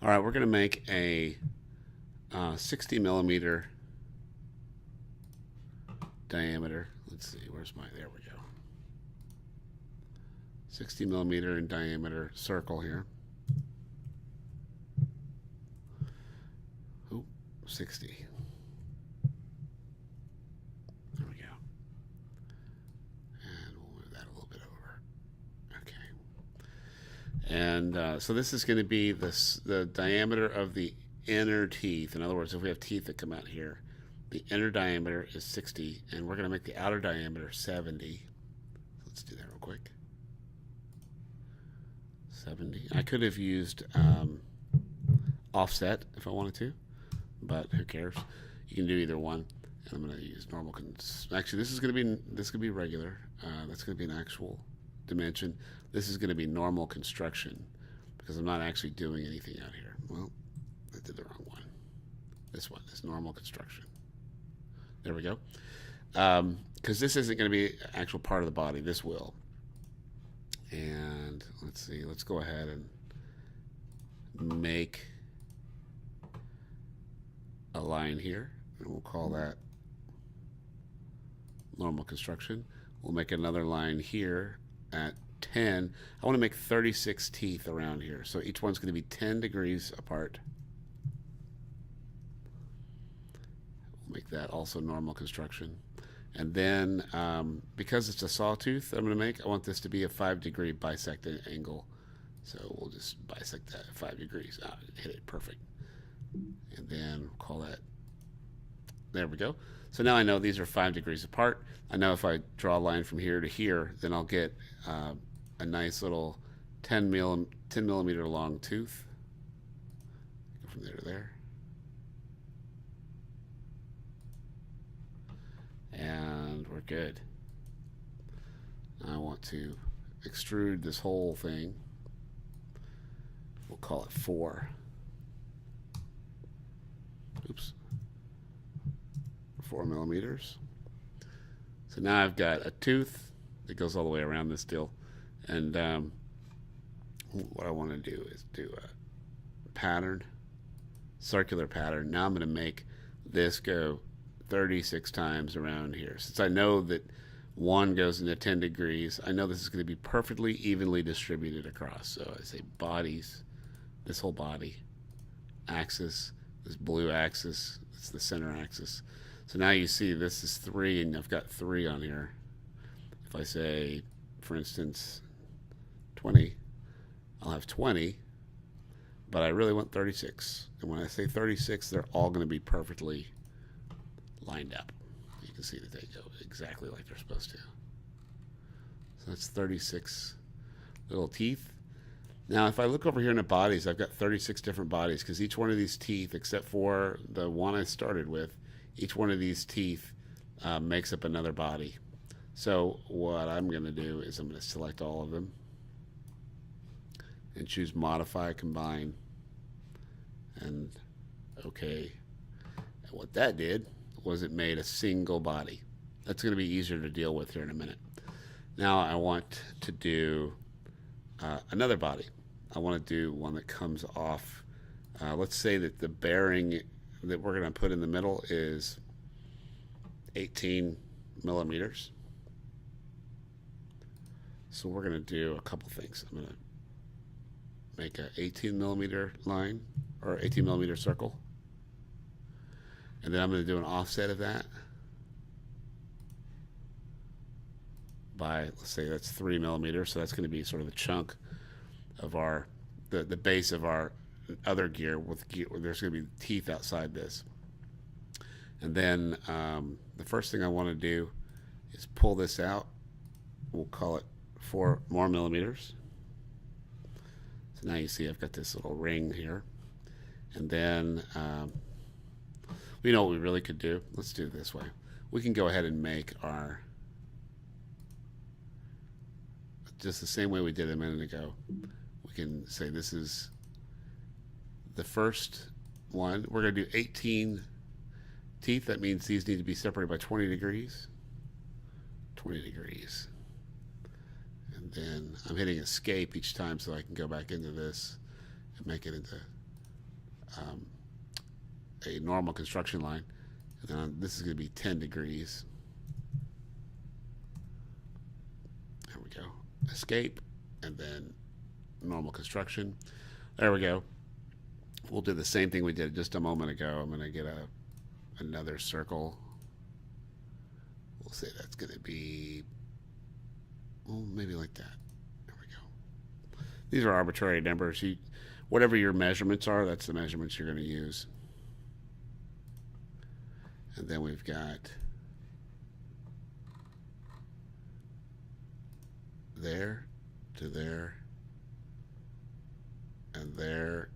All right, we're going to make a 60 millimeter diameter. Let's see, where's my, there we go. 60 millimeter in diameter circle here. Ooh, 60. There we go. And we'll move that a little bit over. Okay. And so this is going to be the diameter of the inner teeth. In other words, if we have teeth that come out here, the inner diameter is 60, and we're going to make the outer diameter 70. Let's do that real quick. 70. I could have used offset if I wanted to, but who cares? You can do either one. And I'm going to use normal. Actually, this could be regular. That's going to be an actual dimension. This is going to be normal construction because I'm not actually doing anything out here. Well, I did the wrong one. This one is normal construction. There we go. Because this isn't going to be an actual part of the body. This will. And let's see. Let's go ahead and make a line here. And we'll call that normal construction. We'll make another line here at 10. I want to make 36 teeth around here. So each one's going to be 10 degrees apart. Make that also normal construction. And then because it's a sawtooth I'm going to make, I want this to be a 5-degree bisecting angle. So we'll just bisect that at 5 degrees. Hit it perfect. And then we'll call that, there we go. So now I know these are 5 degrees apart. I know if I draw a line from here to here, then I'll get a nice little 10 millimeter long tooth. Go from there to there. And we're good. I want to extrude this whole thing. We'll call it 4. Oops. 4 millimeters. So now I've got a tooth that goes all the way around this deal. And what I want to do is do a pattern, circular pattern. Now I'm going to make this go 36 times around here. Since I know that one goes into 10 degrees, I know this is going to be perfectly evenly distributed across. So I say bodies, this whole body, axis, this blue axis, it's the center axis. So now you see this is 3 and I've got 3 on here. If I say, for instance, 20, I'll have 20, but I really want 36. And when I say 36, they're all going to be perfectly lined up. You can see that they go exactly like they're supposed to. So that's 36 little teeth. Now if I look over here in the bodies, I've got 36 different bodies because each one of these teeth, except for the one I started with, each one of these teeth makes up another body. So what I'm going to do is I'm going to select all of them and choose Modify, Combine, and OK. And what that did was it made a single body. That's going to be easier to deal with here in a minute. Now I want to do another body. I want to do one that comes off. Let's say that the bearing that we're going to put in the middle is 18 millimeters. So we're going to do a couple things. I'm going to make an 18 millimeter line or 18 millimeter circle. And then I'm going to do an offset of that by, let's say that's 3 millimeters. So that's going to be sort of the chunk of our, the base of our other gear with gear. There's going to be teeth outside this. And then the first thing I want to do is pull this out. We'll call it 4 more millimeters. So now you see I've got this little ring here. And then you know what we really could do? Let's do it this way. We can go ahead and make our, just the same way we did a minute ago. We can say this is the first one. We're going to do 18 teeth. That means these need to be separated by 20 degrees. 20 degrees. And then I'm hitting escape each time so I can go back into this and make it into um, a normal construction line. And this is going to be 10 degrees. There we go. Escape, and then normal construction. There we go. We'll do the same thing we did just a moment ago. I'm going to get another circle. We'll say that's going to be, well, maybe like that. There we go. These are arbitrary numbers. Whatever your measurements are, that's the measurements you're going to use. And then we've got there to there and there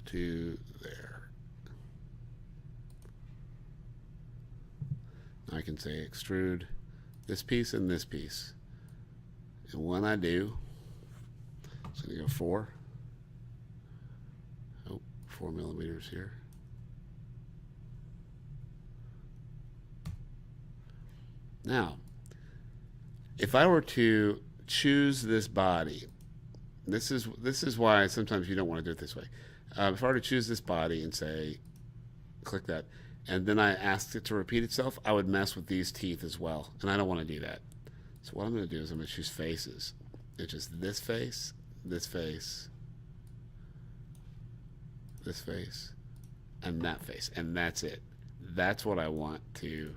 to there. I can say extrude this piece and this piece. And when I do, it's going to go 4 millimeters here. Now, if I were to choose this body, this is why sometimes you don't want to do it this way. If I were to choose this body and say, click that, and then I asked it to repeat itself, I would mess with these teeth as well, and I don't want to do that. So what I'm going to do is I'm going to choose faces. It's just this face, this face, this face, and that face, and that's it. That's what I want to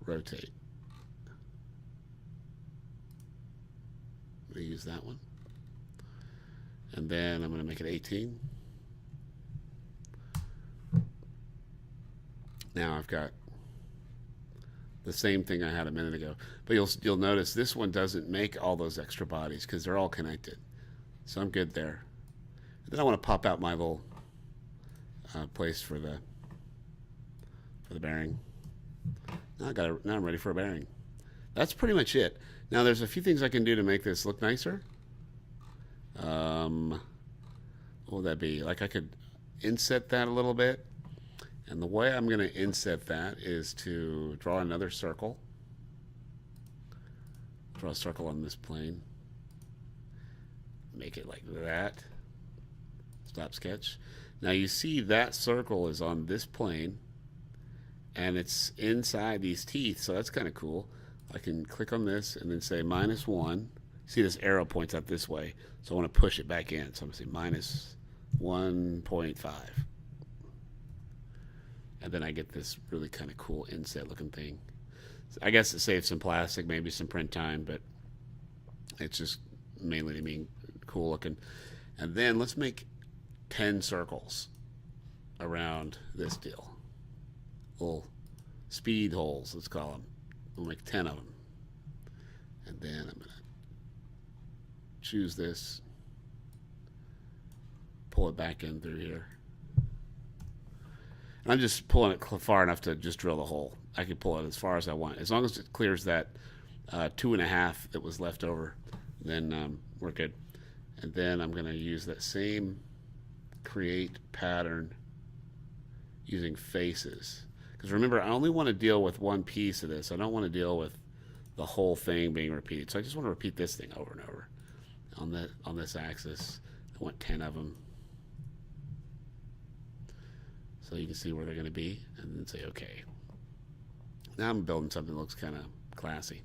rotate. I'm going to use that one. And then I'm going to make it 18. Now I've got the same thing I had a minute ago. But you'll notice this one doesn't make all those extra bodies because they're all connected. So I'm good there. And then I want to pop out my little place for the bearing. Now I'm ready for a bearing. That's pretty much it. Now there's a few things I can do to make this look nicer. What would that be? Like I could inset that a little bit. And the way I'm going to inset that is to draw another circle. Draw a circle on this plane. Make it like that. Stop sketch. Now you see that circle is on this plane. And it's inside these teeth, so that's kind of cool. I can click on this and then say -1. See this arrow points out this way, so I want to push it back in. So I'm going to say -1.5. And then I get this really kind of cool inset looking thing. I guess it saves some plastic, maybe some print time, but it's just mainly to being cool looking. And then let's make 10 circles around this deal. Little speed holes, let's call them. We'll make 10 of them. And then I'm going to choose this, pull it back in through here. And I'm just pulling it far enough to just drill the hole. I can pull it as far as I want. As long as it clears that 2.5 that was left over, then we're good. And then I'm going to use that same create pattern using faces. Because remember, I only want to deal with one piece of this. I don't want to deal with the whole thing being repeated. So I just want to repeat this thing over and over. On this axis, I want 10 of them. So you can see where they're going to be, and then say OK. Now I'm building something that looks kind of classy.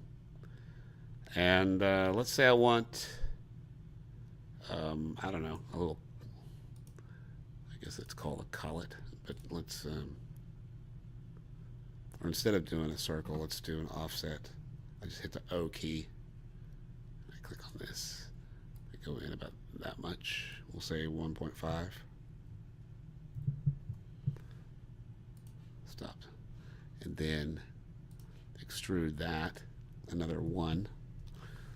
And let's say I want, I don't know, a little, I guess it's called a collet, but let's, or instead of doing a circle, let's do an offset. I just hit the O key. I click on this. I go in about that much. We'll say 1.5. Stopped. And then extrude that another 1.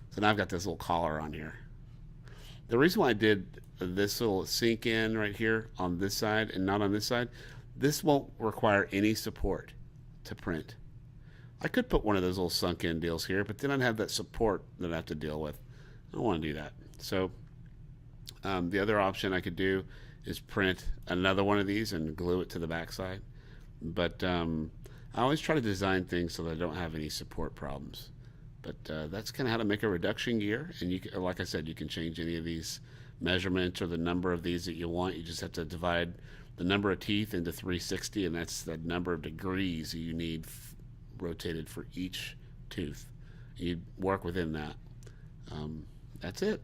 So now I've got this little collar on here. The reason why I did this little sink in right here on this side and not on this side, this won't require any support to print. I could put one of those little sunk in deals here, but then I'd have that support that I have to deal with. I don't want to do that. So the other option I could do is print another one of these and glue it to the backside. But I always try to design things so that I don't have any support problems. But that's kind of how to make a reduction gear. And you can, like I said, you can change any of these measurement or the number of these that you want. You just have to divide the number of teeth into 360, and that's the number of degrees you need rotated for each tooth. You work within that. That's it.